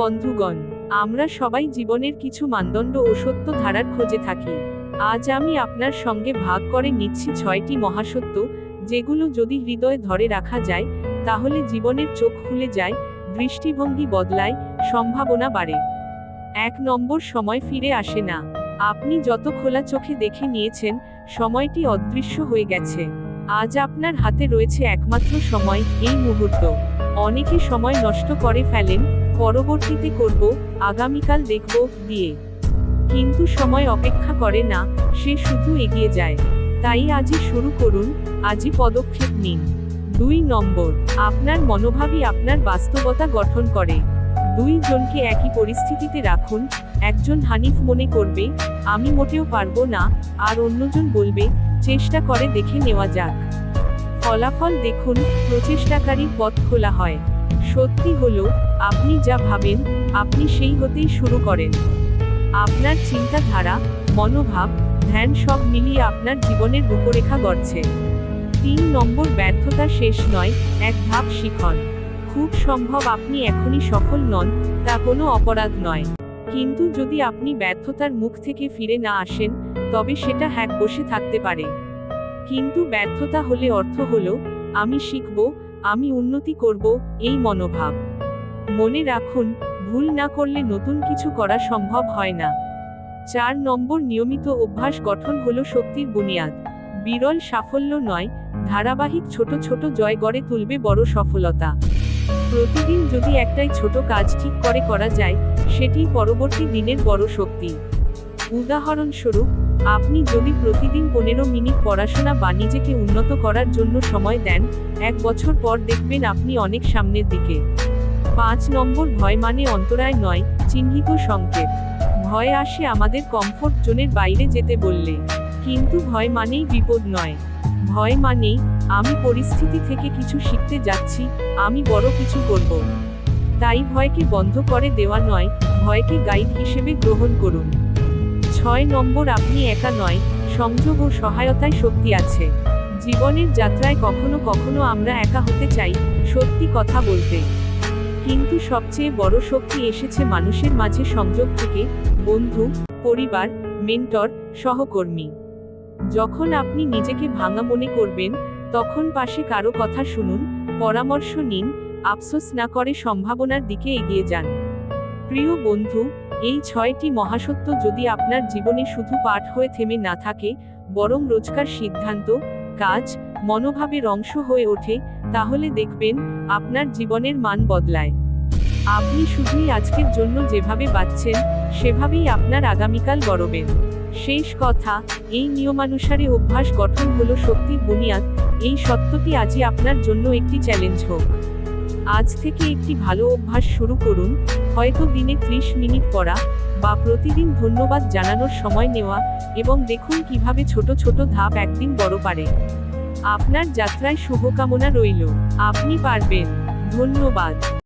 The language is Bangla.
বন্ধুগণ, আমরা সবাই জীবনের কিছু মানদণ্ড ও সত্য ধারার খোঁজে থাকি। আজ আমি আপনার সঙ্গে ভাগ করে নিচ্ছি 6টি মহাসত্য, যেগুলো যদি হৃদয়ে ধরে রাখা যায়, তাহলে জীবনের চোখ খুলে যায়, দৃষ্টিভঙ্গি বদলায়, সম্ভাবনা বাড়ে। 1 নম্বর, সময় ফিরে আসে না। আপনি যত খোলা চোখে দেখে নিয়েছেন, সময়টি অদৃশ্য হয়ে গেছে। আজ আপনার হাতে রয়েছে একমাত্র সময়, এই মুহূর্ত। অনেকে সময় নষ্ট করে ফেলেন, পরবর্তীতে করব, আগামীকাল দেখব দিয়ে। কিন্তু সময় অপেক্ষা করে না, সে শুধু এগিয়ে যায়। তাই আজই শুরু করুন, আজই পদক্ষেপ নিন। 2 নম্বর, আপনার মনোভাবই আপনার বাস্তবতা গঠন করে। 2 জনকে একই পরিস্থিতিতে রাখুন, একজন হানিফ মনে করবে, আমি মোটেও পারবো না, আর অন্যজন বলবে, চেষ্টা করে দেখে নেওয়া যাক। ফলাফল দেখুন, প্রচেষ্টাকারীর পথ খোলা হয়। সত্যি হলো, আপনি যা ভাবেন, আপনি সেই হতেই শুরু করেন। আপনার চিন্তাধারা, মনোভাব, ধ্যান সব মিলিয়ে আপনার জীবনের রূপরেখা গড়ছে। 3 নম্বর, ব্যর্থতা শেষ নয়, এক ধাপ শিখন। খুব সম্ভব আপনি এখনই সফল নন, তা কোনো অপরাধ নয়। কিন্তু যদি আপনি ব্যর্থতার মুখ থেকে ফিরে না আসেন, তবে সেটা বসে থাকতে পারে। কিন্তু ব্যর্থতা হলে অর্থ হলো, আমি শিখব, আমি উন্নতি করব, এই মনোভাব। মনে রাখুন, ভুল না করলে নতুন কিছু করা সম্ভব হয় না। 4 নম্বর, নিয়মিত অভ্যাস গঠন হলো শক্তির বুনিয়াদ। বিরল সাফল্য নয়, ধারাবাহিক ছোট ছোট জয় গড়ে তুলবে বড় সফলতা। প্রতিদিন যদি একটাই ছোট কাজ ঠিক করে করা যায়, সেটি পরবর্তী দিনের বড় শক্তি। উদাহরণস্বরূপ, আপনি যদি প্রতিদিন 15 মিনিট পড়াশোনা বা নিজেকে উন্নত করার জন্য সময় দেন, 1 বছর পর দেখবেন আপনি অনেক সামনের দিকে। 5 নম্বর, ভয় মানে অন্তরায় নয়, চিহ্নিত সংকেত। ভয় আসে আমাদের কমফোর্ট জোনের বাইরে যেতে বললে। কিন্তু ভয় মানেই বিপদ নয়। ভয় মানেই, আমি পরিস্থিতি থেকে কিছু শিখতে যাচ্ছি, আমি বড় কিছু করব। তাই ভয়কে বন্ধ করে দেওয়া নয়, ভয়কে গাইড হিসেবে গ্রহণ করুন। 6 নম্বর, আপনি একা নয়, সংযোগ ও সহায়তায় শক্তি আছে। জীবনের যাত্রায় কখনো কখনো আমরা একা হতে চাই, সত্যি কথা বলতে। কিন্তু সবচেয়ে বড় শক্তি এসেছে মানুষের মাঝে সংযোগ থেকে, বন্ধু, পরিবার, মেন্টর, সহকর্মী। যখন আপনি নিজেকে ভাঙা মনে করবেন, তখন পাশে কারো কথা শুনুন, পরামর্শ নিন, আফসোস না করে সম্ভাবনার দিকে এগিয়ে যান। প্রিয় বন্ধু, এই 6টি মহাসত্য যদি আপনার জীবনে শুধু পাঠ হয়ে থেমে না থাকে, বরং রোজকার সিদ্ধান্ত, কাজ, মনোভাবের অংশ হয়ে ওঠে, তাহলে দেখবেন, আপনার জীবনের মান বদলায়। আপনি শুধুই আজকের জন্য যেভাবে বাঁচছেন, সেভাবেই আপনার আগামীকাল গড়বেন। শেষ কথা, এই নিয়মানুসারে অভ্যাস গঠন হলো শক্তির বুনিয়াদ। এই সত্যটি আজই আপনার জন্য একটি চ্যালেঞ্জ হোক। আজ থেকে একটি ভালো অভ্যাস শুরু করুন, হয়তো দিনে 30 মিনিট পড়া, বা প্রতিদিন ধন্যবাদ জানানোর সময় নেওয়া, এবং দেখুন কিভাবে ছোট ছোট ধাপ একদিন বড় পারে। আপনার যাত্রায় শুভকামনা রইল। আপনি পারবেন। ধন্যবাদ।